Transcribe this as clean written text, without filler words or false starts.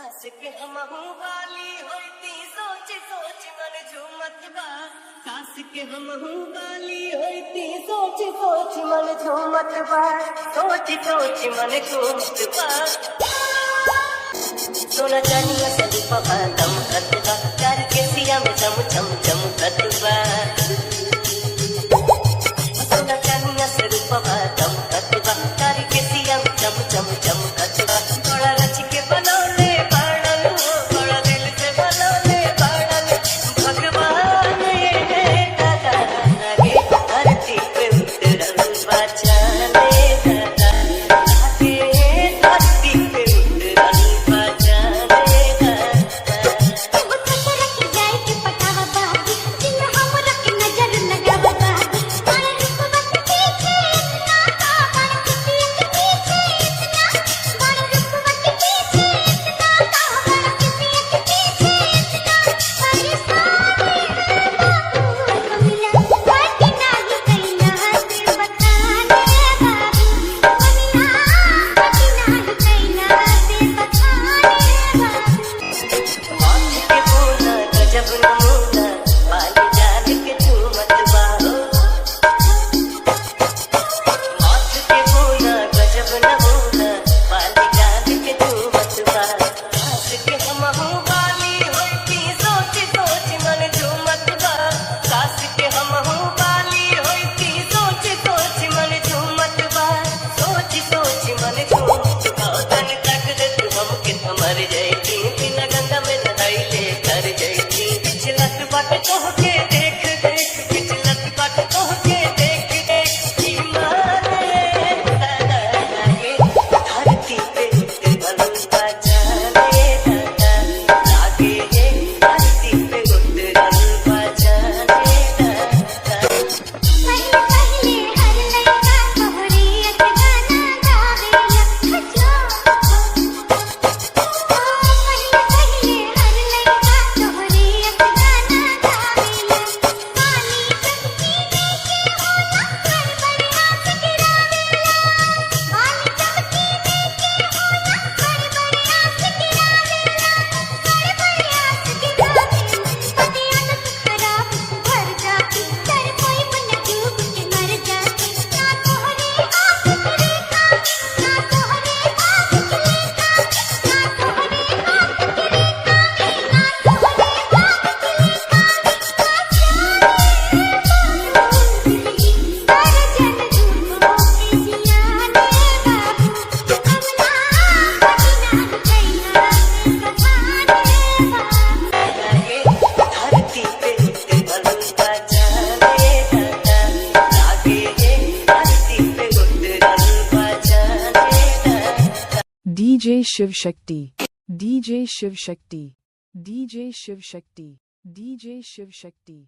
काश के हमहू वाली होती सोच सोच मन झूमत बा। काश के हमहू वाली होती सोच सोच मन झूमत बा। सोच सोच मन झूमत बा। सोना चांदिया से रूपवा दमकत बा। प्यार के सिया में चम चम चमकत बा। सोना चांदिया से रूपवा दमकत बा। प्यार के सिया में चम चम चमकत बा। बड़ा रच के बनौले बाड़न हो, बड़ा दिल से बनौले बाड़न। भगवान ये दादा लागे धरती पे उतरल बा जाने दादा। लागे धरती पे उतरल बा जाने दादा। अब तक रख जाए के पटावा बाबू, दिल हम रख नजर लगावा बाबू। बड़ा रुपवत पीछे इतना का, बड़ा किसी के पीछे इतना। बड़ा रुपवत पीछे इतना का, बड़ा किसी के पीछे इतना। परेशानी है बाबू को मिला, बाकी नाही कैला से बताने बाबू। दुनिया बाकी नाही कैला से बताने बाबू। मौत के बोला गजब नमूना, बाल जान के झूमत बा हो। मौत के बोला गजब नमूना, बाल जान के झूमत बा। काश के हमहू वाली होती सोच सोच मन झूमत बा। काश के हमहू वाली होती सोच सोच मन झूमत बा। सोच सोच मन झूमत बा। तन तक दे तू हमके तो मर जाएगी, बिना गंगा में नहाइले कर जाएगी। पिछलत बाट तोहके देख देख, पिछलत बाट तोहके देख देख। ईमान दादा लागे धरती पे उतरल बा जाने दादा। लागे धरती पे उतरल बा जाने दादा। पहले पहले हर लड़का तोहरियत गाना गावेला खचो। पहले पहले हर लड़का तोहरियत गाना गावेला। पानी चमकी में के होला बड़बड़िया से गिरावेला। पानी चमकी में के होला बड़बड़िया से गिरावेला। बड़बड़िया से गिरावेला। पति आदत खराब भर जाती, डर कोई मन डूब के मर जाती। ना तोहरे आँख की रेखा, ना तोहरे आँख की रेखा, ना तोहरे आँख की रेखा में, ना तोहरे आँख की रेखा में। दर्जन झूठों के जियाने बाबू, हमला बदनाम कैला से बताने बाबू। लागे धरती पे उतरल बा जाने दादा। लागे धरती पे उतरल बा जाने दादा। DJ Shiv Shakti, DJ Shiv Shakti, DJ Shiv Shakti, DJ Shiv Shakti.